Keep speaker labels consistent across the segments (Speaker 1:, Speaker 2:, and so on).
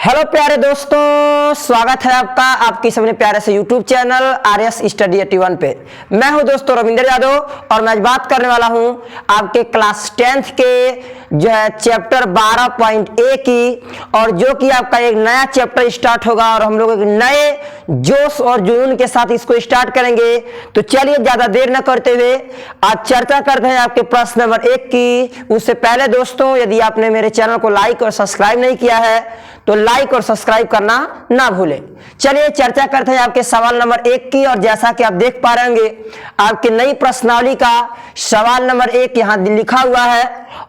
Speaker 1: Hello प्यारे दोस्तों, स्वागत है आपका आपकी सबने प्यारे से यूट्यूब चैनल आरएस स्टडी 81 पे। मैं हूं दोस्तों रविंद्र यादव और मैं आज बात करने वाला हूं आपके क्लास 10th के जो है चैप्टर 12.a की, और जो कि आपका एक नया चैप्टर स्टार्ट होगा और हम लोग एक नए जोश और जुनून के साथ इसको स्टार्ट करेंगे। तो चलिए ज्यादा देर न करते हुए आज चर्चा करते हैं आपके प्रश्न नंबर 1 की। उससे पहले दोस्तों, यदि आपने मेरे चैनल को लाइक और सब्सक्राइब नहीं किया है तो लाइक और सब्सक्राइब करना ना भूलें। चलिए चर्चा करते हैं आपके सवाल नंबर 1 की, और जैसा कि आप देख पा रहे होंगे आपकी नई प्रश्नावली का सवाल नंबर 1 यहां लिखा हुआ है।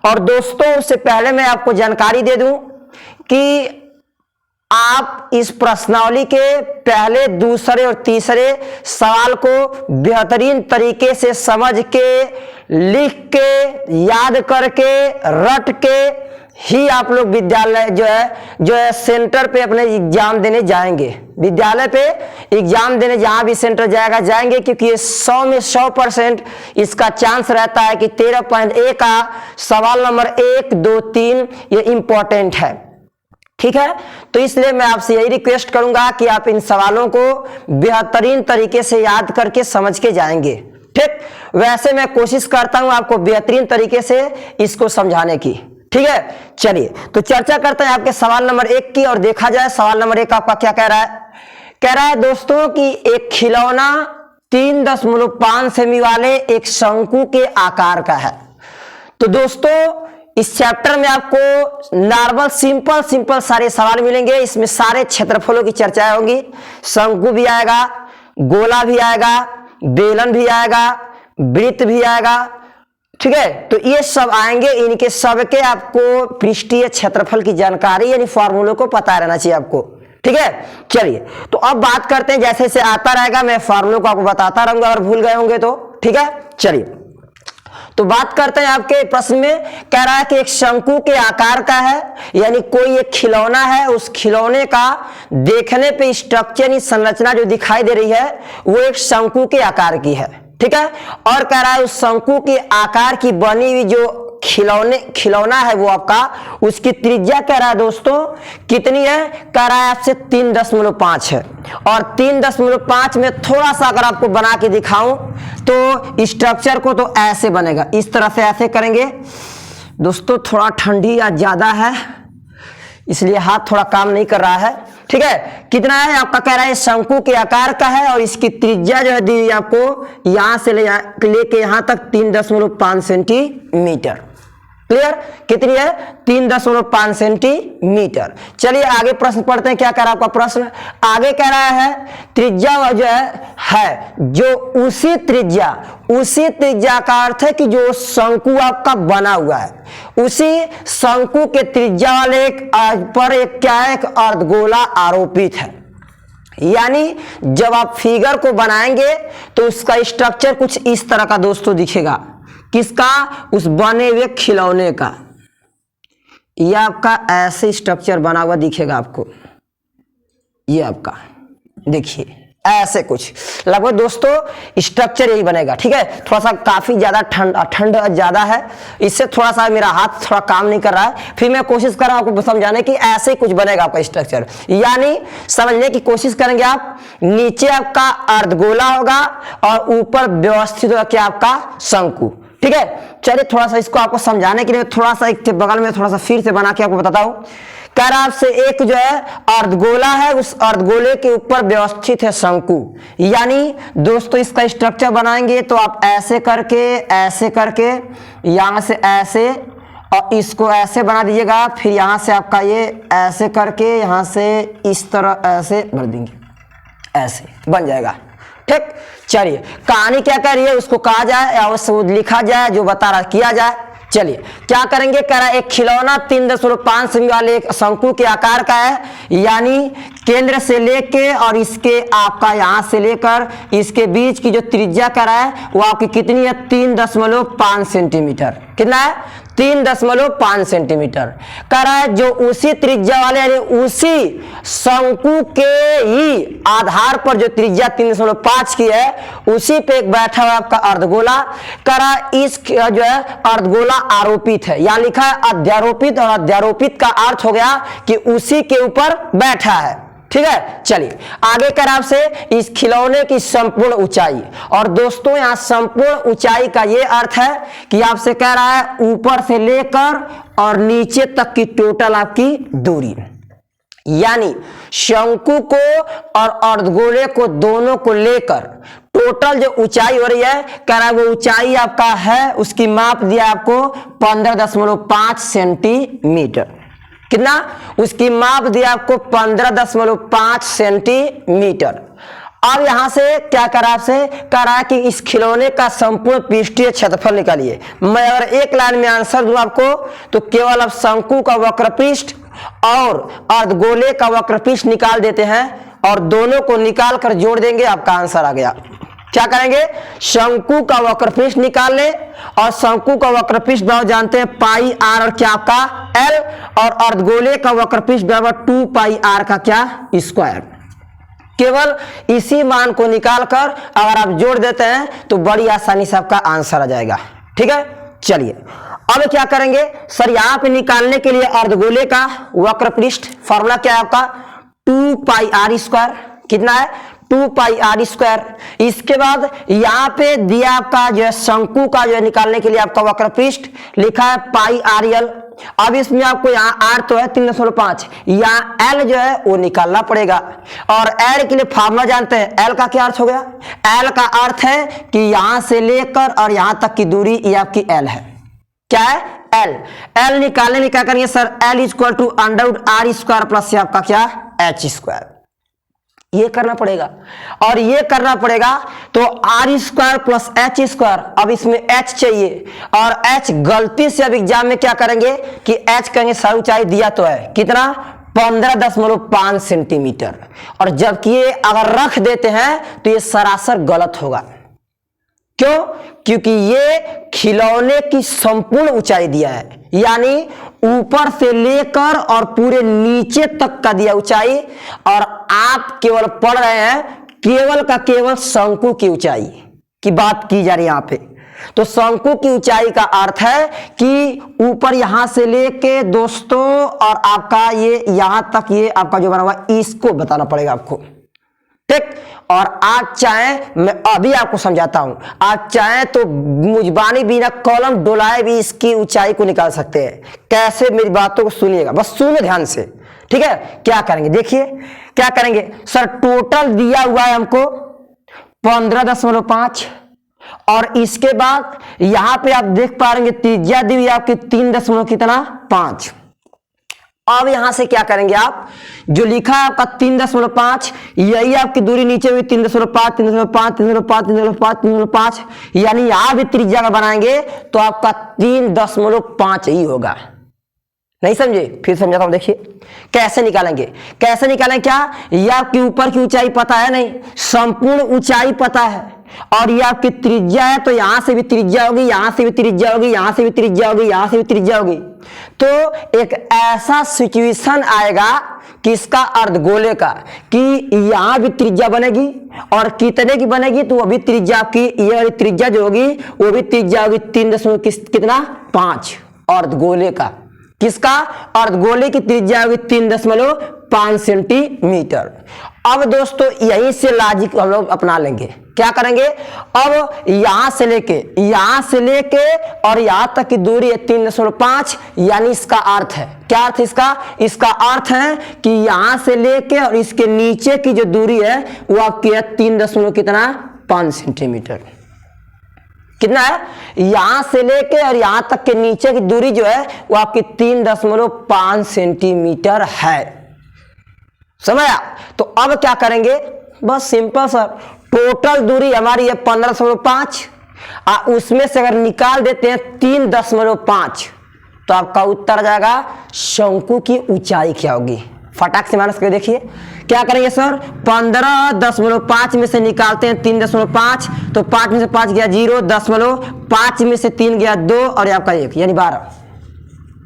Speaker 1: और दोस्तों, उससे पहले मैं आपको जानकारी दे दूं कि आप इस प्रश्नावली के पहले, दूसरे और तीसरे सवाल को बेहतरीन तरीके से समझ के, लिख के, याद करके, रट के ही आप लोग विद्यालय जो है सेंटर पे अपने एग्जाम देने जाएंगे। विद्यालय पे एग्जाम देने जहां भी सेंटर जाएंगे, क्योंकि ये 100 में 100% इसका चांस रहता है कि 13.a का सवाल नंबर 1, 2, 3 ये इंपॉर्टेंट है। ठीक है, तो इसलिए मैं आपसे यही रिक्वेस्ट करूंगा कि आप इन सवालों को बेहतरीन तरीके से याद करके समझ के जाएंगे। ठीक, वैसे मैं कोशिश करता हूं आपको बेहतरीन तरीके से इसको समझाने की। ठीक है, चलिए तो चर्चा करते हैं आपके सवाल नंबर 1 की, और देखा जाए सवाल नंबर 1 आपका क्या कह रहा है। कह रहा है दोस्तों कि एक खिलौना 3.5 सेमी वाले एक शंकु के आकार का है। तो दोस्तों, इस चैप्टर में आपको नॉर्मल सिंपल सारे सवाल मिलेंगे। इसमें सारे क्षेत्रफलों की चर्चा होगी। शंकु भी आएगा, गोला भी आएगा, बेलन भी आएगा, वृत्त भी आएगा। ठीक है, तो ये सब आएंगे। इनके सबके आपको पृष्ठीय क्षेत्रफल की जानकारी यानी फॉर्मूलों को पता रहना चाहिए आपको। ठीक है, चलिए तो अब बात करते हैं। जैसे जैसे आता रहेगा मैं फॉर्मूलों को आपको बताता रहूंगा, और भूल गए होंगे तो। ठीक है, चलिए तो बात करते हैं आपके प्रश्न में। कह रहा है कि एक शंकु के आकार का है, यानी कोई एक खिलौना है, उस खिलौने का देखने पे स्ट्रक्चर, संरचना जो दिखाई दे रही है वो एक शंकु के आकार की है। ठीक है, और कह रहा है उस शंकु के आकार की बनी हुई जो खिलौना है वो आपका, उसकी त्रिज्या कह रहा है दोस्तों कितनी है। कह रहा है आपसे 3.5 है। और 3.5 में थोड़ा सा अगर आपको बना के दिखाऊं तो स्ट्रक्चर को तो ऐसे बनेगा, इस तरह से ऐसे करेंगे। दोस्तों थोड़ा ठंडी आज ज्यादा है इसलिए हाथ थोड़ा काम नहीं कर रहा है। ठीक है, कितना है आपका, कह रहा है शंकु के आकार का है, और इसकी त्रिज्या जो है दी आपको यहां से लेके यहां तक 3.5 सेंटीमीटर। क्लियर, कितनी है 3.5 सेंटीमीटर। चलिए आगे प्रश्न पढ़ते हैं। क्या कह रहा है आपका प्रश्न आगे। कह रहा है त्रिज्या जो है जो उसी त्रिज्या का अर्थ है कि जो शंकु आपका बना हुआ है, उसी शंकु के त्रिज्या वाले पर एक क्या है, एक अर्धगोला आरोपित है। यानी जब आप फिगर को बनाएंगे तो उसका स्ट्रक्चर कुछ इस तरह का दोस्तों दिखेगा। किसका, उस बने हुए खिलौने का। यह आपका ऐसे स्ट्रक्चर बना हुआ दिखेगा आपको। ये आपका देखिए ऐसे कुछ लगभग दोस्तों स्ट्रक्चर यही बनेगा। ठीक है, थोड़ा सा काफी ज्यादा ठंड ज्यादा है, इससे थोड़ा सा मेरा हाथ थोड़ा काम नहीं कर रहा है। फिर मैं कोशिश कर रहा हूं आपको समझाने की। ऐसे कुछ बनेगा आपका स्ट्रक्चर, यानी समझने की कोशिश करेंगे आप। नीचे आपका अर्धगोला होगा और ऊपर व्यवस्थित होगा क्या आपका शंकु। ठीक है, चलिए थोड़ा सा इसको आपको समझाने के लिए थोड़ा सा एक बगल में थोड़ा सा फिर से बना के आपको बताता हूं। कह रहा आपसे एक जो है अर्धगोला है, उस अर्धगोले के ऊपर व्यवस्थित है शंकु। यानी दोस्तों इसका स्ट्रक्चर बनाएंगे तो आप ऐसे करके यहां से ऐसे, और इसको ऐसे बना दीजिएगा। फिर यहां से आपका ये ऐसे करके यहां से इस तरह ऐसे भर देंगे, ऐसे बन जाएगा। ठीक, चलिए कहानी क्या कह रही है उसको कहा जाए या उसको लिखा जाए, जो बता रहा किया जाए। चलिए क्या करेंगे। कह रहा है एक खिलौना 3.5 सेमी वाले एक शंकु के आकार का है, यानी केंद्र से लेके और इसके आपका यहां से लेकर इसके बीच की जो त्रिज्या कह रहा है वो आपकी कितनी है 3.5 सेंटीमीटर। कितना है 3.5 सेंटीमीटर। कह रहा है जो उसी त्रिज्या वाले यानी उसी शंकु के ही आधार पर जो त्रिज्या 3.5 की है उसी पे एक बैठा हुआ आपका अर्धगोला। कह रहा है इस जो है अर्धगोला आरोपित है, यहां लिखा है अध्यारोपित, और अध्यारोपित का अर्थ हो गया कि उसी के ऊपर बैठा है। ठीक है, चलिए आगे कर आपसे इस खिलौने की संपूर्ण ऊंचाई। और दोस्तों यहां संपूर्ण ऊंचाई का यह अर्थ है कि आपसे कह रहा है ऊपर से लेकर और नीचे तक की टोटल आपकी दूरी, यानी शंकु को और अर्धगोले को दोनों को लेकर टोटल जो ऊंचाई हो रही है, कह रहा है वो ऊंचाई आपका है, उसकी माप दिया आपको 15.5 सेंटीमीटर। कितना? उसकी माप दिया आपको 15.5 सेंटीमीटर। अब यहां से क्या करा आपसे कह रहा है कि इस खिलौने का संपूर्ण पृष्ठीय क्षेत्रफल निकालिए। मैं अगर एक लाइन में आंसर दूं आपको तो केवल अब शंकु का वक्रपृष्ठ और अर्धगोले का वक्रपृष्ठ निकाल देते हैं और दोनों को निकाल कर जोड़ देंगे, आपका आंसर आ गया। क्या करेंगे? शंकु का वक्रपृष्ठ निकाल ले और शंकु का वक्रपृष्ठ बराबर जानते हैं पाई आर और क्या आपका एल, और अर्धगोले का वक्रपृष्ठ बराबर 2 पाई आर का क्या स्क्वायर। केवल इसी मान को निकालकर अगर आप जोड़ देते हैं तो बड़ी आसानी से आपका आंसर आ जाएगा। ठीक है, चलिए अब क्या करेंगे सर, यहां पे निकालने के लिए अर्धगोले का वक्रपृष्ठ फॉर्मूला क्या है आपका 2 पाई आर स्क्वायर। कितना है? 2 पाई आर स्क्वायर। इसके बाद यहां पे दिया आपका जो है शंकु का जो है निकालने के लिए आपका वक्रपृष्ठ लिखा है पाई आर एल। अब इसमें आपको यहाँ आर तो है 3.5, यहाँ एल जो है वो निकालना पड़ेगा। और एल के लिए फार्मूला जानते हैं, एल का क्या अर्थ हो गया? एल का अर्थ है कि यहां से लेकर और यहां तक की दूरी ये आपकी एल है। क्या है? एल। एल निकालने में क्या करेंगे sir, L equal to under r square plus से आपका क्या एच स्क्वायर, ये करना पड़ेगा। और ये करना पड़ेगा तो r square plus h square. अब इसमें एच चाहिए और एच गलती से अब एग्जाम में क्या करेंगे कि एच कहेंगे सर ऊंचाई दिया तो है कितना 15.5 सेंटीमीटर, और जबकि ये अगर रख देते हैं तो ये सरासर गलत होगा। क्यों? क्योंकि ये खिलौने की संपूर्ण ऊंचाई दिया है, यानी ऊपर से लेकर और पूरे नीचे तक का दिया ऊंचाई, और आप केवल पढ़ रहे हैं केवल का केवल शंकु की ऊंचाई की बात की जा रही है यहां पे। तो शंकु की ऊंचाई का अर्थ है कि ऊपर यहां से लेके दोस्तों और आपका ये यहां तक ये आपका जो बना हुआ इसको बताना पड़ेगा आपको। ठीक, और आप चाहें मैं अभी आपको समझाता हूं, आप चाहें तो मुजबानी बिना कॉलम डोलाए भी इसकी ऊंचाई को निकाल सकते हैं। कैसे? मेरी बातों को सुनिएगा, बस सुनो ध्यान से। ठीक है, क्या करेंगे देखिए क्या करेंगे सर, टोटल दिया हुआ है हमको 15.5, और इसके बाद यहां पे आप देख पा रहे त्रिज्या दी हुई आपकी 3.5। अब यहां से क्या करेंगे आप, जो लिखा है आपका 3.5 यही आपकी दूरी नीचे हुई 3.5, 3.5, 3.5, 3.5, 3.5, यानी यहां भी त्रिज्या का बनाएंगे तो आपका 3.5 ही होगा। नहीं समझे? फिर समझाता हूं, देखिए कैसे निकालेंगे। कैसे निकालेंगे? क्या ये आपकी ऊपर की ऊंचाई पता है नहीं, संपूर्ण ऊंचाई पता है, और ये आपकी त्रिज्या है तो यहां से भी त्रिज्या होगी, यहां से भी त्रिज्या होगी, यहां से भी त्रिज्या होगी, यहां से भी त्रिज्या होगी। तो एक ऐसा सिचुएशन आएगा कि इसका अर्धगोले का कि यहां भी त्रिज्या बनेगी, और कितने की बनेगी तो वो भी त्रिज्या आपकी ये वाली त्रिज्या जो होगी वो भी त्रिज्या होगी 3.5 अर्धगोले का। किसका? अर्धगोले की त्रिज्या होगी 3.5 सेंटीमीटर। अब दोस्तों यहीं से लॉजिक हम लोग अपना लेंगे। क्या करेंगे? अब यहां से लेके और यहां तक की दूरी है 3.5, यानी इसका अर्थ है क्या? अर्थ इसका अर्थ है कि यहां से लेके और इसके नीचे की जो दूरी है वो आपकी है 3.5 सेंटीमीटर। कितना है? यहां से लेके और यहां तक के नीचे की दूरी जो है वो आपकी 3.5 सेंटीमीटर है। समझा? तो अब क्या करेंगे, बस सिंपल सर, टोटल दूरी हमारी है 15.5, उसमें से अगर निकाल देते हैं 3.5 तो आपका उत्तर आ जाएगा शंकु की ऊंचाई क्या होगी। फटाक से माइनस करके देखिए क्या करेंगे सर, 15.5 में से निकालते हैं 3.5, तो 5 में से 5 गया 0, 10.5 में से 3 गया 2 और आपका 1 यानी 12।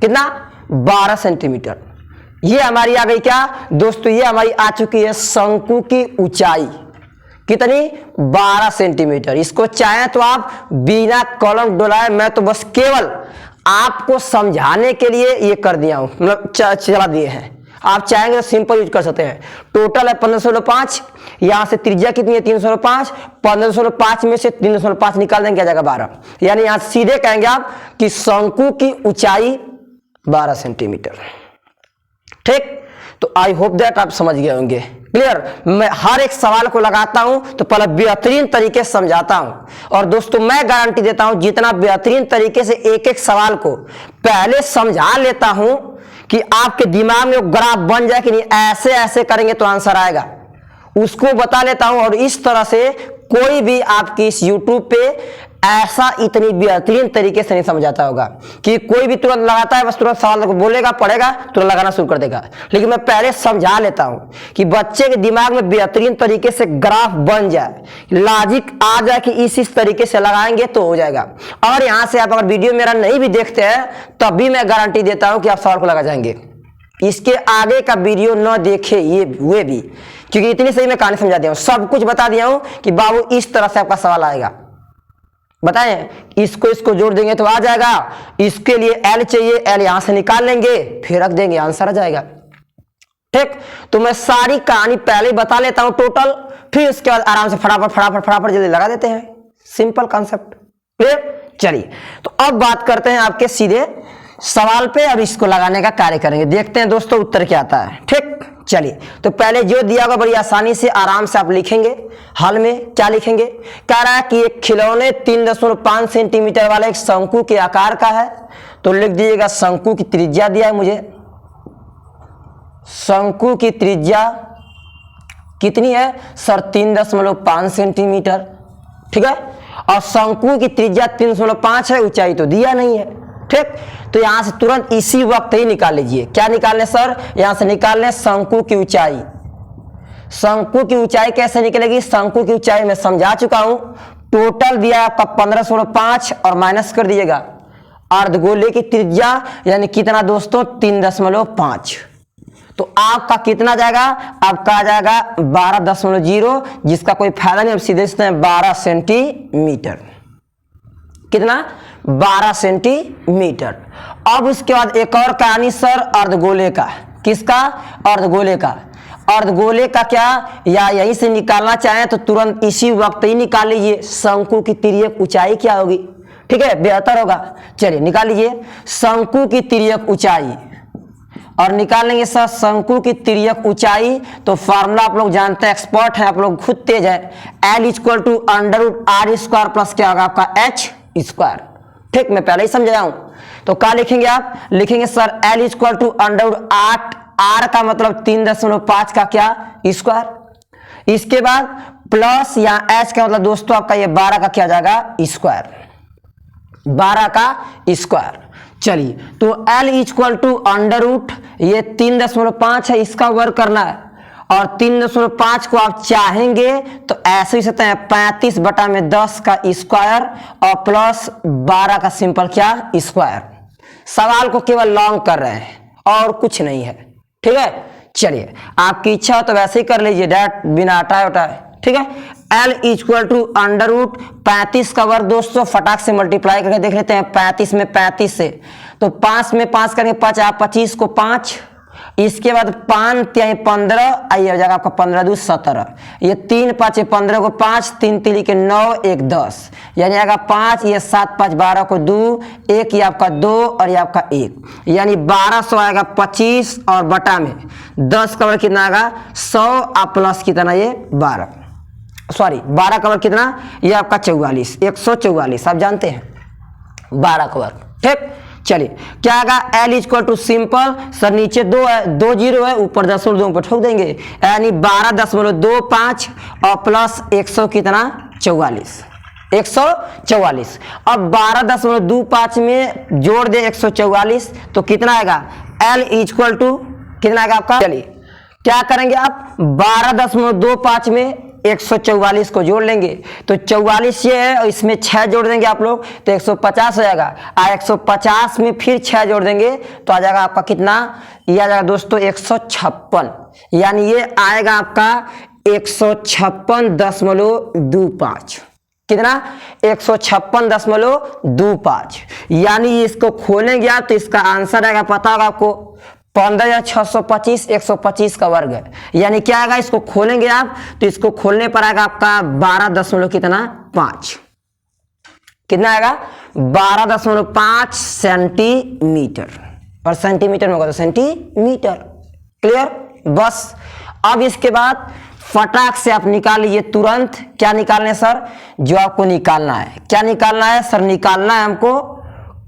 Speaker 1: कितना 12 सेंटीमीटर। ये हमारी आ गई क्या दोस्तों, ये हमारी आ चुकी है शंकु की ऊंचाई कितनी 12 सेंटीमीटर। इसको चाहें तो आप बिना कलम डोलाए, मैं तो बस केवल आपको समझाने के लिए ये कर दिया हूं, मतलब चला दिए हैं। आप चाहेंगे तो सिंपल यूज कर सकते हैं। टोटल है 1505, यहां से त्रिज्या कितनी है 305, 1505 में से 305 निकाल देंगे, क्या जाएगा 12। यानी यहां सीधे कहेंगे आप कि शंकु की ऊंचाई 12 सेंटीमीटर। ठीक, तो आई होप दैट आप समझ गए होंगे। क्लियर। मैं हर एक सवाल को लगाता हूं तो पहले बेहतरीन तरीके से समझाता हूं, और दोस्तों मैं गारंटी देता हूं जितना बेहतरीन तरीके से एक एक सवाल को पहले समझा लेता हूं कि आपके दिमाग में ग्राफ बन जाए कि नहीं ऐसे ऐसे करेंगे तो आंसर आएगा, उसको बता लेता हूं। और इस तरह से कोई भी आपकी इस YouTube पे ऐसा इतनी बेहतरीन तरीके से नहीं समझाता होगा कि कोई भी तुरंत लगाता है, बस तुरंत सवाल को बोलेगा, पढ़ेगा, तुरंत लगाना शुरू कर देगा। लेकिन मैं पहले समझा लेता हूं कि बच्चे के दिमाग में बेहतरीन तरीके से ग्राफ बन जाए, लॉजिक आ जाए कि इस तरीके से लगाएंगे तो हो जाएगा। और यहां से आप अगर वीडियो मेरा नहीं भी देखते हैं तब भी मैं गारंटी देता हूं कि आप सवाल को लगा जाएंगे। इसके आगे का वीडियो न देखे ये हुए भी, क्योंकि इतनी सही मैं कहानी समझा दिया हूं, सब कुछ बता दिया हूं कि बाबू इस तरह से आपका सवाल आएगा। बताएं, इसको जोड़ देंगे तो आ जाएगा, इसके लिए एल चाहिए, एल यहां से निकाल लेंगे, फिर रख देंगे, आंसर आ जाएगा। ठीक, तो मैं सारी कहानी पहले ही बता लेता हूं टोटल, फिर उसके बाद आराम से फटाफट जल्दी लगा देते हैं। Simple concept. क्लियर। चलिए, तो अब बात करते हैं आपके सीधे सवाल पे, अब इसको लगाने का कार्य करेंगे, देखते हैं दोस्तों उत्तर क्या आता है। ठीक, चलिए, तो पहले जो दिया होगा बड़ी आसानी से आराम से आप लिखेंगे। हल में क्या लिखेंगे, कह रहा है कि एक खिलौने 3.5 सेंटीमीटर वाला एक शंकु के आकार का है, तो लिख दीजिएगा शंकु की त्रिज्या दिया है मुझे, शंकु की त्रिज्या कितनी है सर 3.5 सेंटीमीटर। ठीक है, और शंकु की त्रिज्या 3.5 है, ऊंचाई तो दिया नहीं है। ठीक, तो यहां से तुरंत इसी वक्त ही निकाल लीजिए। क्या निकालने सर, यहां से निकालने शंकु की ऊंचाई। शंकु की ऊंचाई कैसे निकलेगी, शंकु की ऊंचाई मैं समझा चुका हूं, टोटल दिया आपका 1505 और माइनस कर दीजिएगा अर्धगोले की त्रिज्या यानी कितना दोस्तों 3.5, तो आपका कितना जाएगा, आपका आ जाएगा 12.0, जिसका कोई फायदा नहीं, अब सीधे सीधे 12 सेंटीमीटर। कितना 12 सेंटीमीटर। अब उसके बाद एक और कहानी सर अर्धगोले का, किसका, अर्धगोले का। अर्धगोले का क्या, या यहीं से निकालना चाहें तो तुरंत इसी वक्त ही निकाल लीजिए, शंकु की तिर्यक ऊंचाई क्या होगी। ठीक है, बेहतर होगा। चलिए निकाल लीजिए शंकु की तिर्यक ऊंचाई, और निकाल लेंगे सर शंकु की तिर्यक ऊंचाई। तो फार्मूला आप लोग जानते हैं, एक्सपर्ट हैं आप लोग, खुद तेज है। L = √r² प्लस क्या होगा आपका h²। ठीक, मैं पहले ही समझाया हूं, तो क्या लिखेंगे आप, लिखेंगे सर L = √8, R का मतलब 3.5 का क्या स्क्वायर, इसके बाद प्लस यहाँ h का मतलब दोस्तों आपका ये 12 का क्या जाएगा स्क्वायर, 12 का स्क्वायर। चलिए, तो L = ये 3.5 है, इसका वर्ग करना है, और 3.5 को आप चाहेंगे तो ऐसे ही सकते हैं 35/10 का स्क्वायर और प्लस 12 का सिंपल क्या स्क्वायर। सवाल को केवल लॉन्ग कर रहे हैं और कुछ नहीं है। ठीक है, चलिए आपकी इच्छा हो तो वैसे ही कर लीजिए, डायरेक्ट बिना हटाए उठाए। ठीक है, L = 35 का वर्ग दोस्तों फटाक से मल्टीप्लाई करके देख लेते हैं, 35 में 35 से, तो 5 में 5 करेंगे 25 को 5, इसके बाद 5 × 15, आइए हो जाएगा आपका 15 × 2 = 17, ये 3 × 5 = 15 को 5, 3 × 3 = 9, 1 10, यानी आएगा 5, ये 7 × 5 = 12 को 2, 1 ये आपका 2 और ये आपका 1, यानी 1200 आएगा 25 और बटा में 10 का वर्ग कितना आएगा 100 और प्लस कितना ये 12, सॉरी 12 का वर्ग कितना ये आपका 44, 144 आप जानते हैं 12 का वर्ग। ठीक, चलिए क्या आएगा L = सिंपल सर नीचे 2 है, 2 0 है, ऊपर 0.2 पर ठोक देंगे, यानी 12.25 और प्लस 100 कितना 44, 144। अब 12.25 में जोड़ दे 144 तो कितना आएगा L = कितना आएगा आपका, चलिए क्या करेंगे आप 12.25 में 144 को जोड़ लेंगे तो 44 ये है और इसमें 6 जोड़ देंगे आप लोग तो 150 हो जाएगा। 150 में फिर 6 जोड़ देंगे तो आ जाएगा आपका कितना, ये आ जाएगा दोस्तों 156, यानी ये आएगा आपका 156.25। कितना, 156.25। यानी इसको खोलेंगे आप तो इसका आंसर आएगा, पता होगा आपको 15,625, 125 का वर्ग है। यानी क्या आएगा, इसको खोलेंगे आप तो इसको खोलने पर आएगा आपका 12.5। कितना आएगा, 12.5 सेंटीमीटर, और सेंटीमीटर में होगा तो सेंटीमीटर। क्लियर। बस अब इसके बाद फटाक से आप निकाल लीजिए तुरंत। क्या निकालना है सर, जो आपको निकालना है, क्या निकालना है सर, निकालना है हमको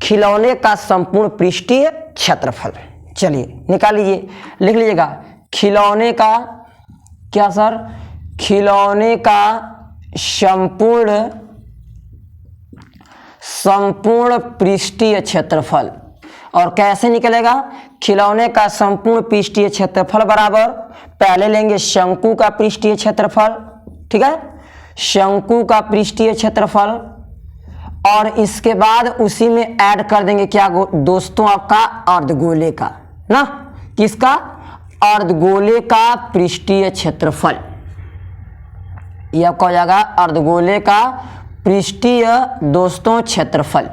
Speaker 1: खिलौने का संपूर्ण पृष्ठीय क्षेत्रफल। चलिए निकाल लीजिए, लिख लीजिएगा खिलौने का, क्या सर, खिलौने का संपूर्ण पृष्ठीय क्षेत्रफल। और कैसे निकलेगा, खिलौने का संपूर्ण पृष्ठीय क्षेत्रफल बराबर, पहले लेंगे शंकु का पृष्ठीय क्षेत्रफल, ठीक है, शंकु का पृष्ठीय क्षेत्रफल, और इसके बाद उसी में ऐड कर देंगे क्या दोस्तों, आपका अर्धगोले का ना, किसका, अर्धगोले का पृष्ठीय क्षेत्रफल। यह आपका हो जाएगा अर्धगोले का पृष्ठीय दोस्तों क्षेत्रफल।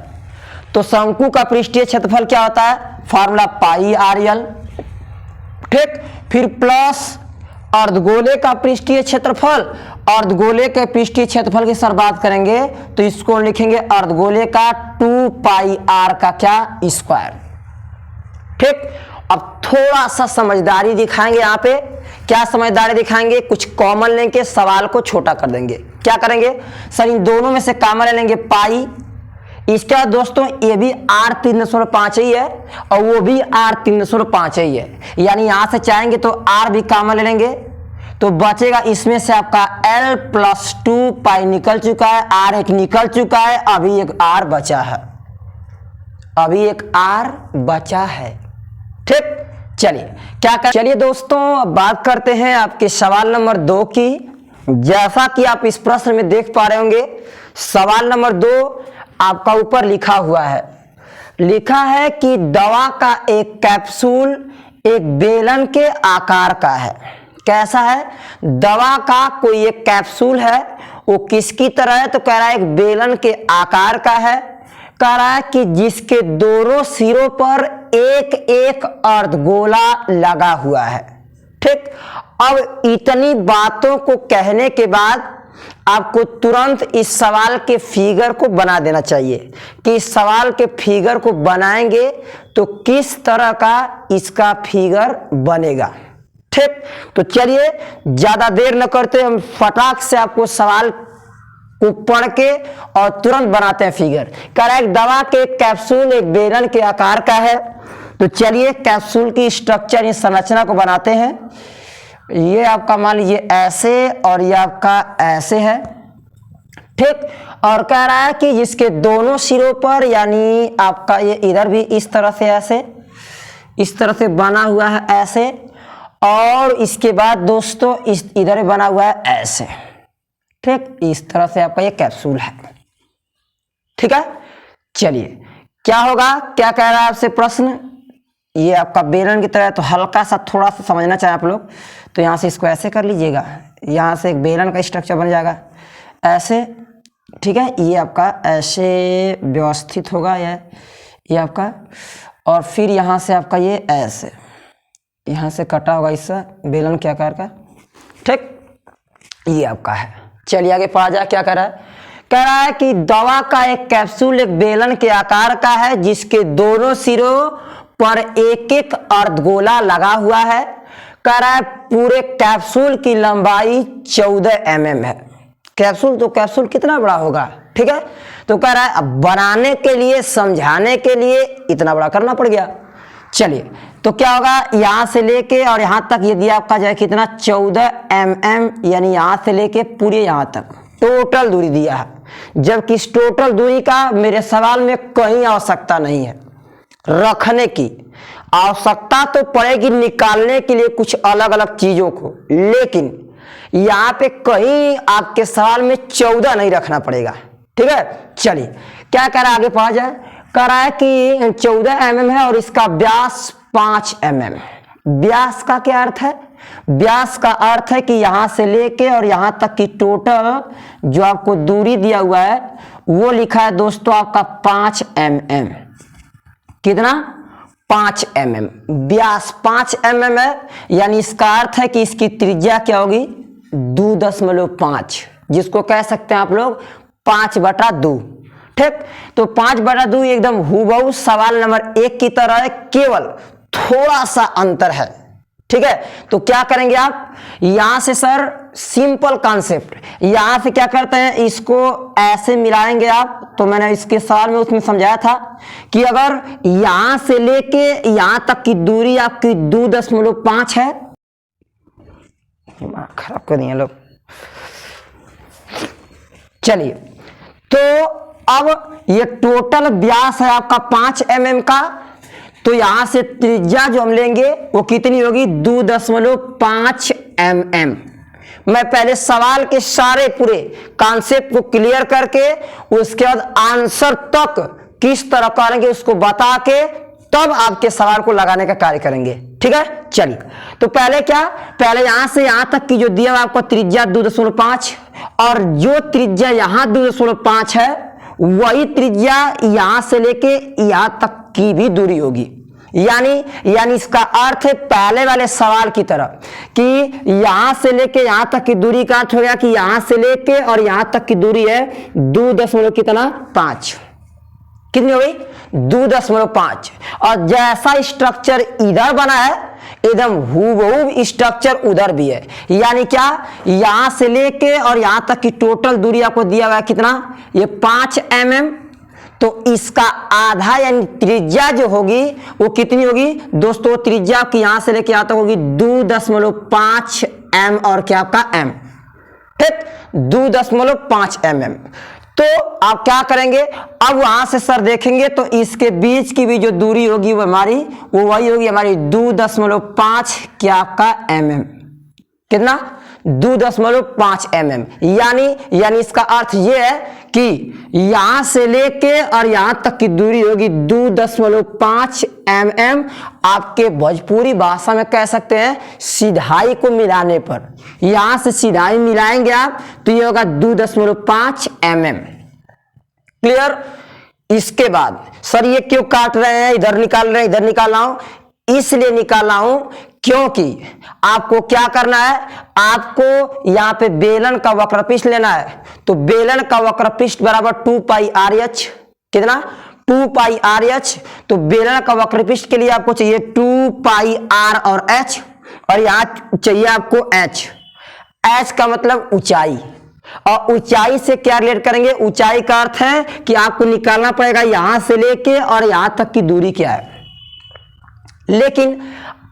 Speaker 1: तो शंकु का पृष्ठीय क्षेत्रफल क्या होता है, फॉर्मूला पाई आर एल, ठीक, फिर प्लस अर्धगोले का पृष्ठीय क्षेत्रफल। अर्धगोले के पृष्ठीय क्षेत्रफल की सर बात करेंगे तो इसको लिखेंगे अर्धगोले का 2 पाई आर का क्या, स्क्वायर। ठीक, अब थोड़ा सा समझदारी दिखाएंगे यहाँ पे। क्या समझदारी दिखाएंगे, कुछ कॉमन लेंगे, सवाल को छोटा कर देंगे। क्या करेंगे सर, इन दोनों में से कॉमन ले लेंगे पाई। इसके बाद दोस्तों ये भी R 3.5 ही है और वो भी R 3.5 ही है, यानी यहां से चाहेंगे तो R भी कॉमन ले लेंगे तो बचेगा इसमें से आपका L + 2 पाई निकल चुका है, R एक निकल चुका है, अभी एक R बचा है, अभी एक R बचा है। ठीक, चलिए क्या कर, चलिए दोस्तों अब बात करते हैं आपके सवाल नंबर 2 की। जैसा कि आप इस प्रश्न में देख पा रहे होंगे, सवाल नंबर 2 आपका ऊपर लिखा हुआ है, लिखा है कि दवा का एक कैप्सूल एक बेलन के आकार का है। कैसा है, दवा का कोई एक कैप्सूल है, वो किसकी तरह है, तो कह रहा है एक बेलन के आकार का है, कह रहा है कि जिसके दोनों सिरों पर एक एक अर्धगोला लगा हुआ है। ठीक, अब इतनी बातों को कहने के बाद आपको तुरंत इस सवाल के फिगर को बना देना चाहिए कि इस सवाल के फिगर को बनाएंगे तो किस तरह का इसका फिगर बनेगा। ठीक, तो चलिए ज्यादा देर न करते हम फटाक से आपको सवाल को पढ़ के और तुरंत बनाते हैं फिगर। कह रहा है दवा के कैप्सूल एक बेलन के आकार का है, तो चलिए कैप्सूल की स्ट्रक्चर, इस संरचना को बनाते हैं। ये आपका मान लीजिए ऐसे और ये आपका ऐसे है। ठीक, और कह रहा है कि जिसके दोनों सिरों पर, यानी आपका ये इधर भी इस तरह से ऐसे, इस तरह से बना हुआ है ऐसे, और इसके बाद दोस्तों इस इधर बना हुआ है ऐसे। ठीक, इस तरह से आपका ये कैप्सूल है। ठीक है, चलिए क्या होगा, क्या कह रहा है आपसे प्रश्न, ये आपका बेलन की तरह है, तो हल्का सा थोड़ा सा समझना चाहें आप लोग तो यहाँ से इसको ऐसे कर लीजिएगा, यहाँ से एक बेलन का स्ट्रक्चर बन जाएगा ऐसे। ठीक है, ये आपका ऐसे व्यवस्थित होगा ये आपका, और फिर यहाँ से आपका ये ऐसे, यहाँ से कटा होगा इस बेलन के आकार का। ठीक, ये आपका है। चलिए आगे पढ़ा जाए, क्या कह रहा है, कह रहा है कि दवा का एक कैप्सूल एक बेलन के आकार का है, जिसके दोनों सिरों पर एक एक अर्धगोला लगा हुआ है। कह रहा है पूरे कैप्सूल की लंबाई 14 mm है। कैप्सूल तो कैप्सूल कितना बड़ा होगा, ठीक है, तो कह रहा है अब बनाने के लिए, समझाने के लिए इतना बड़ा करना पड़ गया। चलिए तो क्या होगा, यहां से लेके और यहां तक ये दिया आपका जाए कितना, 14 mm, यानी यहां से लेके पूरे यहां तक टोटल दूरी दिया है, जबकि इस टोटल दूरी का मेरे सवाल में कहीं आवश्यकता नहीं है रखने की। आवश्यकता तो पड़ेगी निकालने के लिए कुछ अलग अलग चीजों को, लेकिन यहाँ पे कहीं आपके सवाल में 14 नहीं रखना पड़ेगा। ठीक है, चलिए क्या कह रहा है, आगे पढ़ा जाए। कह रहा है कि 14 mm है और इसका व्यास 5 mm। व्यास का क्या अर्थ है? व्यास का अर्थ है कि यहां से लेके और यहां तक की टोटल जो आपको दूरी दिया हुआ है वो लिखा है दोस्तों आपका 5 mm। कितना? 5 mm। व्यास 5 mm है, यानी इसका अर्थ है कि इसकी त्रिज्या क्या होगी? 2.5, जिसको कह सकते हैं आप लोग 5/2। ठीक, तो 5/2 एकदम हूबहू सवाल नंबर 1 की तरह है, केवल थोड़ा सा अंतर है। ठीक है, तो क्या करेंगे आप, यहां से सर सिंपल कॉन्सेप्ट, यहां से क्या करते हैं, इसको ऐसे मिलाएंगे आप। तो मैंने इसके सवाल में उसमें समझाया था कि अगर यहां से लेके यहां तक की दूरी आपकी 2.5 है, खराब कर दिए लोग। चलिए, तो अब ये टोटल व्यास है आपका 5 mm का, तो यहां से त्रिज्या जो हम लेंगे वो कितनी होगी? 2.5 mm। मैं पहले सवाल के सारे पूरे कॉन्सेप्ट को क्लियर करके उसके बाद आंसर तक किस तरह करेंगे उसको बता के तब आपके सवाल को लगाने का कार्य करेंगे। ठीक है, चलिए, तो पहले क्या, पहले यहां से यहां तक की जो दिया हुआ आपको त्रिज्या 2.5, और जो त्रिज्या यहां 2.5 है वही त्रिज्या यहां से लेके यहां तक की भी दूरी होगी। यानी इसका अर्थ है पहले वाले सवाल की तरह कि यहां से लेके यहां तक की दूरी का अर्थ हो गया कि यहां से लेके और यहां तक की दूरी है 2.5। कितनी हो गई? 2.5। और जैसा स्ट्रक्चर इधर बना है एकदम हूबहू स्ट्रक्चर उधर भी है। यानी क्या, यहां से लेके और यहां तक की टोटल दूरी आपको दिया हुआ है कितना? ये 5 mm। तो इसका आधा यानी त्रिज्या जो होगी वो कितनी होगी दोस्तों? त्रिज्या की यहां से लेके यहां तक होगी 2.5 m और क्या आपका m। ठीक, 2.5 mm। तो आप क्या करेंगे, अब वहां से सर देखेंगे तो इसके बीच की भी जो दूरी होगी वो वही होगी हमारी 2.5 क्या आपका mm। कितना? 2.5 mm। यानी इसका अर्थ ये है कि यहां से लेके और यहां तक की दूरी होगी 2.5 mm। आपके भोजपुरी भाषा में कह सकते हैं सीधाई को मिलाने पर, यहां से सीधाई मिलाएंगे आप तो ये होगा 2.5 mm। क्लियर? इसके बाद सर ये क्यों काट रहे हैं, इधर निकाल रहे हैं, इधर निकाल रहा हूं, इसलिए निकाल रहा हूं क्योंकि आपको क्या करना है, आपको यहां पे बेलन का वक्रपृष्ठ लेना है। तो बेलन का वक्रपृष्ठ बराबर 2πRh। कितना? 2πRh। तो बेलन का वक्रपृष्ठ के लिए आपको चाहिए 2πr और h, और यहां चाहिए आपको h। h का मतलब ऊंचाई, और ऊंचाई से क्या रिलेट करेंगे? ऊंचाई का अर्थ है कि आपको निकालना पड़ेगा यहां से लेके और यहां तक की दूरी क्या है। लेकिन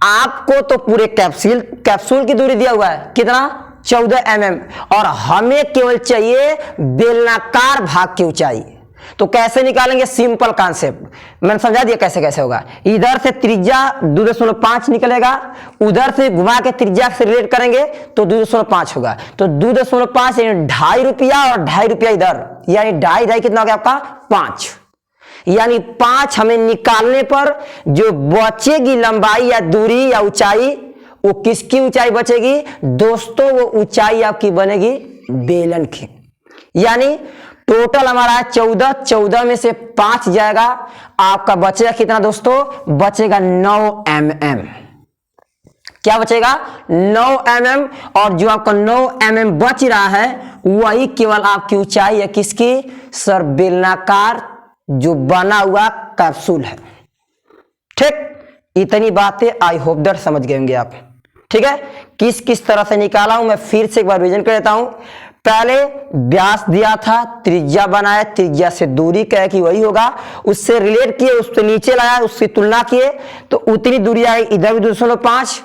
Speaker 1: आपको तो पूरे कैप्सूल की दूरी दिया हुआ है कितना? 14 mm, और हमें केवल चाहिए बेलनाकार भाग की ऊंचाई। तो कैसे निकालेंगे? सिंपल कॉन्सेप्ट मैंने समझा दिया कैसे कैसे होगा। इधर से त्रिज्या 2.5 निकलेगा, उधर से घुमा के त्रिज्या से रिलेट करेंगे तो 2.5 होगा। तो 2.5 यानी 2.5 रुपया और 2.5 रुपया इधर, यानी 2.5 कितना हो गया आपका? 5। यानी 5 हमें निकालने पर जो बचेगी लंबाई या दूरी या ऊंचाई, वो किसकी ऊंचाई बचेगी दोस्तों? वो ऊंचाई आपकी बनेगी बेलन की। यानी टोटल हमारा 14 में से 5 जाएगा, आपका बचेगा कितना दोस्तों? बचेगा 9 mm। क्या बचेगा? 9 mm। और जो आपका 9 mm बच रहा है वही केवल आपकी ऊंचाई है किसकी? सर बेलनाकार जो बना हुआ कैप्सूल है। ठीक, इतनी बातें आई होप दैट समझ गए होंगे आप। ठीक है, किस तरह से निकाला हूं मैं फिर से एक बार रिवीजन कर देता हूं। पहले व्यास दिया था, त्रिज्या बनाया, त्रिज्या से दूरी कहे कि वही होगा, उससे रिलेट किए, उससे नीचे लाया, उससे तुलना किए तो उतनी दूरी आई। इधर भी 2.5,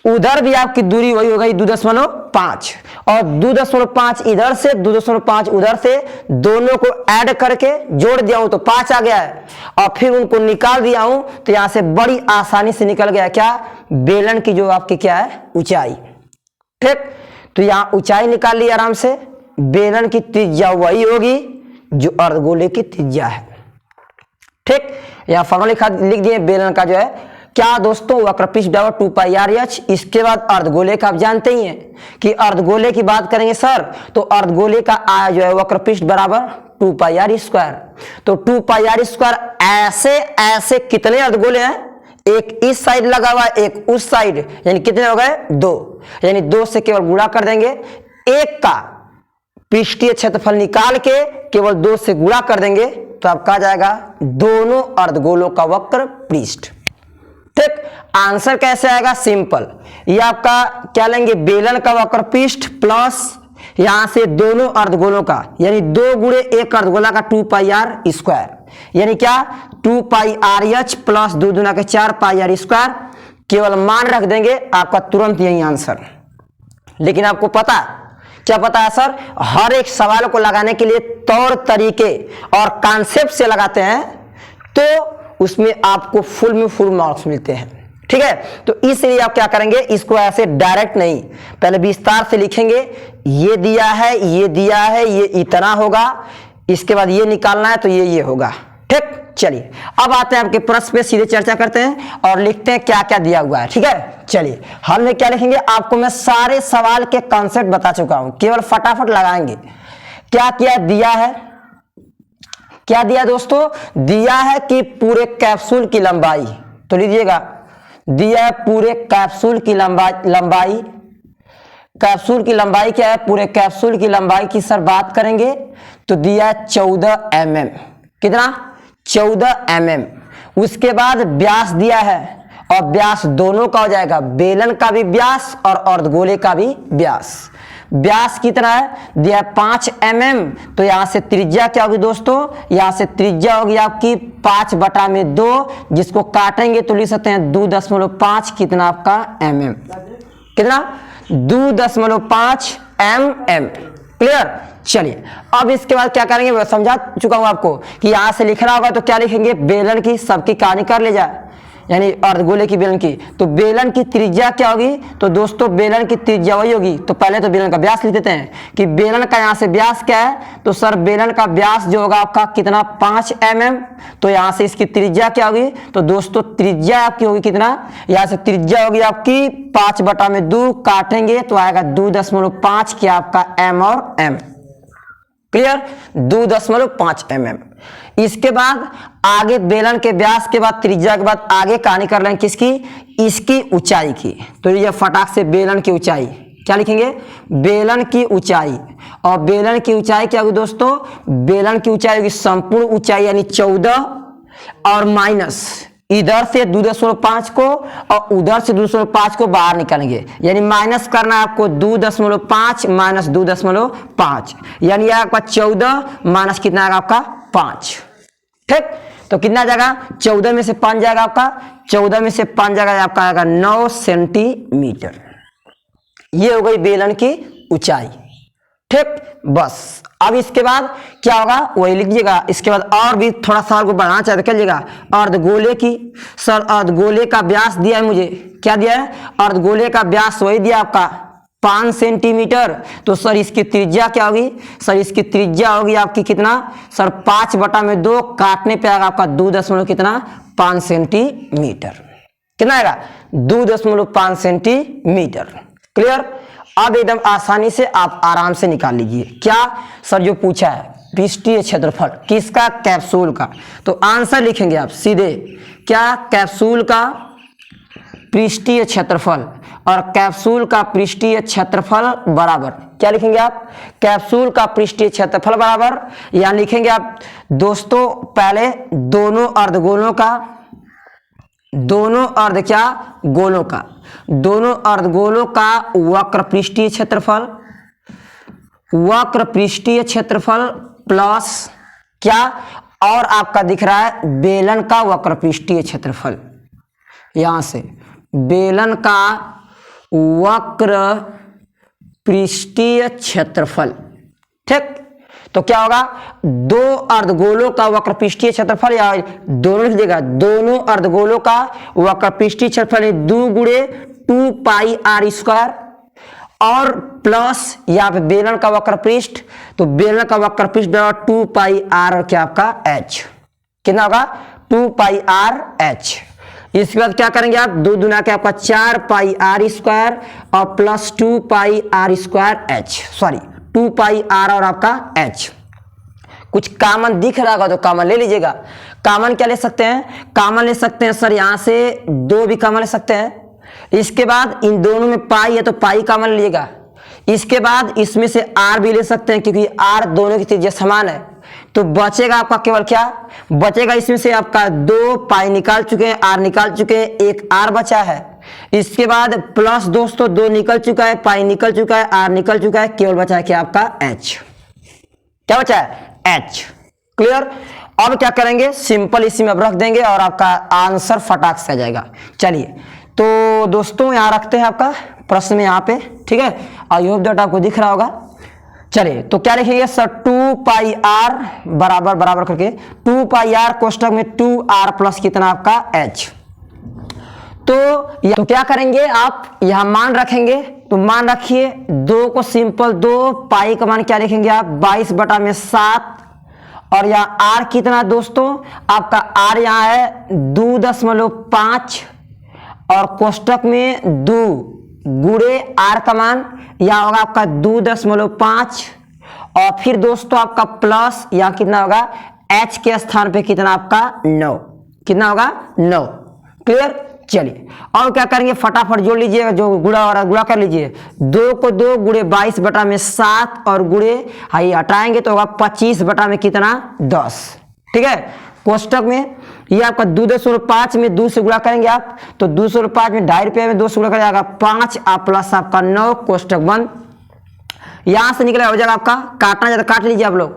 Speaker 1: उधर भी आपकी दूरी वही होगी 2.5, और 2.5 इधर से 2.5 उधर से, दोनों को ऐड करके जोड़ दिया हूं तो 5 आ गया है, और फिर उनको निकाल दिया हूं तो यहां से बड़ी आसानी से निकल गया क्या? बेलन की जो आपकी क्या है? ऊंचाई। ठीक, तो यहाँ ऊंचाई निकाल ली आराम से। बेलन की त्रिज्या वही होगी जो अर्धगोले की त्रिज्या है। ठीक, यहाँ फॉर्मूला लिख दिए बेलन का जो है क्या दोस्तों, वक्रपृष्ठ बराबर 2 पाई आर एच। इसके बाद अर्धगोले का आप जानते ही हैं कि अर्धगोले की बात करेंगे सर तो अर्धगोले का आया जो है वक्रपृष्ठ बराबर 2 पाई आर स्क्वायर। तो 2 पाई आर स्क्वायर ऐसे ऐसे कितने अर्धगोले हैं, एक इस साइड लगा हुआ है एक उस साइड, यानी कितने हो गए 2, यानी 2 से केवल गुणा कर देंगे। एक का पृष्ठीय क्षेत्रफल निकाल के केवल 2 से गुणा कर देंगे तो आपका आ जाएगा दोनों अर्धगोलों का वक्र पृष्ठ। ठीक, आंसर कैसे आएगा, सिंपल, ये आपका क्या लेंगे बेलन का वक्र पृष्ठ प्लस यहां से दोनों अर्धगोलों का, यानी 2 गुणे एक अर्धगोला का 2 पाई आर स्क्वायर, यानी क्या 2 पाई आर एच प्लस 2 दूना के 4 पाई आर स्क्वायर। केवल मान रख देंगे आपका तुरंत यही आंसर। लेकिन आपको पता क्या पता है सर, हर एक सवाल को लगाने के लिए तौर तरीके और कॉन्सेप्ट से लगाते हैं तो उसमें आपको फुल में फुल मार्क्स मिलते हैं। ठीक है, तो इसलिए आप क्या करेंगे, इसको ऐसे डायरेक्ट नहीं, पहले विस्तार से लिखेंगे। ये दिया है, ये दिया है, ये इतना होगा, इसके बाद ये निकालना है तो ये होगा। ठीक, चलिए अब आते हैं आपके प्रश्न पे, सीधे चर्चा करते हैं और लिखते हैं क्या क्या दिया हुआ है। ठीक है, चलिए हल में क्या लिखेंगे, आपको मैं सारे सवाल के कॉन्सेप्ट बता चुका हूं, केवल फटाफट लगाएंगे। क्या क्या दिया है, क्या दिया दोस्तों, दिया है कि पूरे कैप्सूल की लंबाई, तो लीजिएगा दिया है पूरे कैप्सूल की लंबाई। कैप्सूल की लंबाई क्या है, पूरे कैप्सूल की लंबाई की सर बात करेंगे तो दिया है 14 mm। कितना, 14 mm। उसके बाद व्यास दिया है और व्यास दोनों का हो जाएगा, बेलन का भी व्यास और अर्धगोले का भी व्यास। व्यास कितना है, दिया है 5 mm। तो यहां से त्रिज्या क्या होगी दोस्तों, यहां से त्रिज्या होगी आपकी 5/2, जिसको काटेंगे तो लिख सकते हैं 2.5 कितना आपका mm, कितना 2.5 mm। क्लियर, चलिए अब इसके बाद क्या करेंगे, मैं समझा चुका हूं आपको कि यहां से लिखना होगा तो क्या लिखेंगे, बेलन की सबकी कहानी कर ले जाए, यानी अर्धगोले की बेलन की। तो बेलन की त्रिज्या क्या होगी, तो दोस्तों बेलन की त्रिज्या वही होगी, तो पहले तो बेलन का व्यास लिख देते हैं कि बेलन का यहां से व्यास क्या है, तो सर बेलन का व्यास जो होगा आपका कितना 5 mm। तो यहां से इसकी त्रिज्या क्या होगी, तो दोस्तों त्रिज्या आपकी होगी कितना, यहां से त्रिज्या होगी आपकी 5/2, काटेंगे तो आएगा 2.5 क्या आपका m और m। Clear, 2.5 mm। इसके बाद आगे बेलन के व्यास के बाद त्रिज्या के बाद आगे कहानी कर लेंगे किसकी, इसकी ऊंचाई की। तो ये फटाक से बेलन की ऊंचाई क्या लिखेंगे, बेलन की ऊंचाई। और बेलन की ऊंचाई क्या होगी दोस्तों, बेलन की ऊंचाई होगी संपूर्ण ऊंचाई यानी 14 और माइनस इधर से 2.5 को और उधर से 2.5 को बाहर निकालेंगे, यानी माइनस करना है आपको 2.5 माइनस 2.5, यानी आपका 14 माइनस कितना आएगा आपका 5। ठीक, तो कितना जाएगा, 14 में से 5 जाएगा आपका, 14 में से 5 जाएगा आपका आएगा 9 सेंटीमीटर। ये हो गई बेलन की ऊंचाई। ठीक, बस अब इसके बाद क्या होगा वही लिखिएगा। इसके बाद और भी थोड़ा सा को बढ़ाना चाहते करिएगा, अर्धगोले की, सर अर्धगोले का व्यास दिया है मुझे, क्या दिया है, अर्धगोले का व्यास वही दिया आपका 5 सेंटीमीटर। तो सर इसकी त्रिज्या क्या होगी, सर इसकी त्रिज्या होगी आपकी कितना, सर 5/2, काटने पे आएगा आपका 2.5 सेंटीमीटर। कितना आएगा 2.5 सेंटीमीटर। क्लियर, अब एकदम आसानी से आप आराम से निकाल लीजिए। क्या सर जो पूछा है पृष्ठीय क्षेत्रफल किसका, कैप्सूल का। तो आंसर लिखेंगे आप सीधे, क्या कैप्सूल का पृष्ठीय क्षेत्रफल, और कैप्सूल का पृष्ठीय क्षेत्रफल बराबर क्या लिखेंगे आप, कैप्सूल का पृष्ठीय क्षेत्रफल बराबर, यहां लिखेंगे आप दोस्तों पहले दोनों अर्धगोलों का, दोनों अर्ध क्या गोलों का, दोनों अर्धगोलों का वक्र पृष्ठीय क्षेत्रफल, वक्र पृष्ठीय क्षेत्रफल प्लस क्या, और आपका दिख रहा है बेलन का वक्र पृष्ठीय क्षेत्रफल। यहां से बेलन का वक्र पृष्ठीय क्षेत्रफल। ठीक, तो क्या होगा, दो अर्धगोलों का वक्र पृष्ठीय क्षेत्रफल, या दोनों लिख देगा, दोनों अर्धगोलों का वक्र पृष्ठीय क्षेत्रफल 2 गुणे 2 पाई आर स्क्वायर, और प्लस यहाँ पे बेलन का वक्र पृष्ठ, तो बेलन का वक्र पृष्ठ बराबर 2 पाई आर और क्या आपका एच, कितना होगा 2 पाई आर एच। इसके बाद क्या करेंगे आप, 2 दूना के आपका 4 पाई आर स्क्वायर और plus 2 pi r square h, sorry 2 pi r और आपका एच। कुछ कॉमन दिख रहा होगा तो कॉमन ले लीजिएगा। कॉमन क्या ले सकते हैं, कॉमन ले सकते हैं सर यहाँ से 2 भी कॉमन ले सकते हैं। इसके बाद इन दोनों में पाई है तो पाई कॉमन लीजिएगा। इसके बाद इसमें से आर भी ले सकते हैं क्योंकि आर दोनों की त्रिज्या समान है, तो बचेगा आपका केवल क्या बचेगा, इसमें से आपका 2 पाई निकाल चुके हैं, आर निकाल चुके हैं, एक आर बचा है। इसके बाद प्लस दोस्तों 2 निकल चुका है, पाई निकल चुका है, आर निकल चुका है, केवल बचा है क्या आपका एच, क्या बचा है एच। क्लियर। अब क्या करेंगे, सिंपल इसी में अब रख देंगे और आपका आंसर फटाक से आ जाएगा। चलिए तो दोस्तों यहाँ रखते हैं आपका प्रश्न में यहाँ पे, ठीक है, आई होप दैट आपको दिख रहा होगा। चलिए तो क्या लिखेंगे सर, 2 पाई आर बराबर बराबर करके 2 पाई आर कोष्टक में 2 आर प्लस कितना आपका एच। तो क्या करेंगे आप, यहां मान रखेंगे, तो मान रखिए 2 को सिंपल 2 पाई का मान क्या लिखेंगे आप 22/7 और यहाँ आर कितना दोस्तों आपका आर यहाँ है 2.5 और कोष्टक में 2 गुणे आर का मान यहाँ होगा आपका 2.5 और फिर दोस्तों आपका प्लस यहाँ कितना होगा एच के स्थान पे कितना आपका 9, कितना होगा 9। क्लियर। चलिए और क्या करेंगे, फटाफट जोड़ लीजिएगा, जो गुणा और गुणा कर लीजिए, 2 को 2 गुणे 22/7 और गुणे हाई हटाएंगे तो होगा 25 में कितना 10, ठीक है। कोष्टक में ये आपका 2.5 में 2 से गुणा करेंगे आप, तो 2.5 में 2.5 रुपये में 2 से गुणा करेगा 5 आप प्लस आपका 9 कोष्टक बंद। यहां से निकला हो जाएगा आपका, काटना जाता काट लीजिए आप लोग,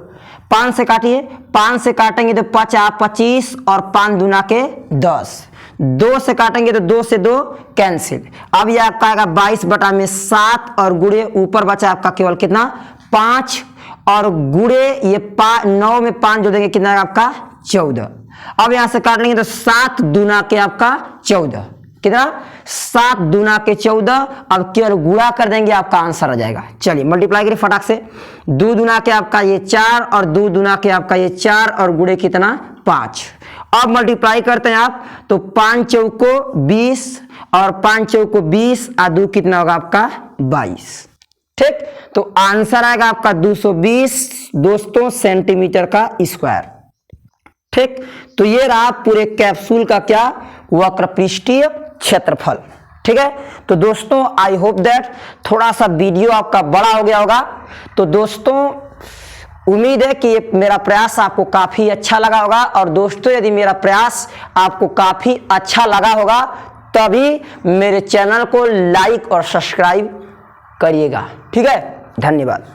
Speaker 1: 5 से काटिए, 5 से काटेंगे तो 5 आप 25 और 5 दूना के 10, 2 से काटेंगे तो 2 से 2 कैंसिल। अब ये आपका आएगा 22/7 और गुणे ऊपर बचा आपका केवल कितना 5 और गुणे ये 9 में 5 जोड़ देंगे कितना आपका 14। अब यहां से काट लेंगे तो 7 दूना के आपका 14, कितना 7 दूना के 14। अब केवल गुणा कर देंगे आपका आंसर आ जाएगा। चलिए मल्टीप्लाई करिए फटाक से, 2 दूना के आपका ये 4 और 2 दूना के आपका ये 4 और गुणे कितना 5। अब मल्टीप्लाई करते हैं आप तो 5 चौको 20 और 5 चौको 20 और 2 कितना होगा आपका 22, ठीक। तो आंसर आएगा आपका 220 दोस्तों सेंटीमीटर का स्क्वायर, ठीक। तो ये रहा पूरे कैप्सूल का क्या वक्र पृष्ठीय क्षेत्रफल, ठीक है। तो दोस्तों आई होप दैट थोड़ा सा वीडियो आपका बड़ा हो गया होगा। तो दोस्तों उम्मीद है कि ये मेरा प्रयास आपको काफी अच्छा लगा होगा और दोस्तों यदि मेरा प्रयास आपको काफी अच्छा लगा होगा तभी मेरे चैनल को लाइक और सब्सक्राइब करिएगा, ठीक है। धन्यवाद।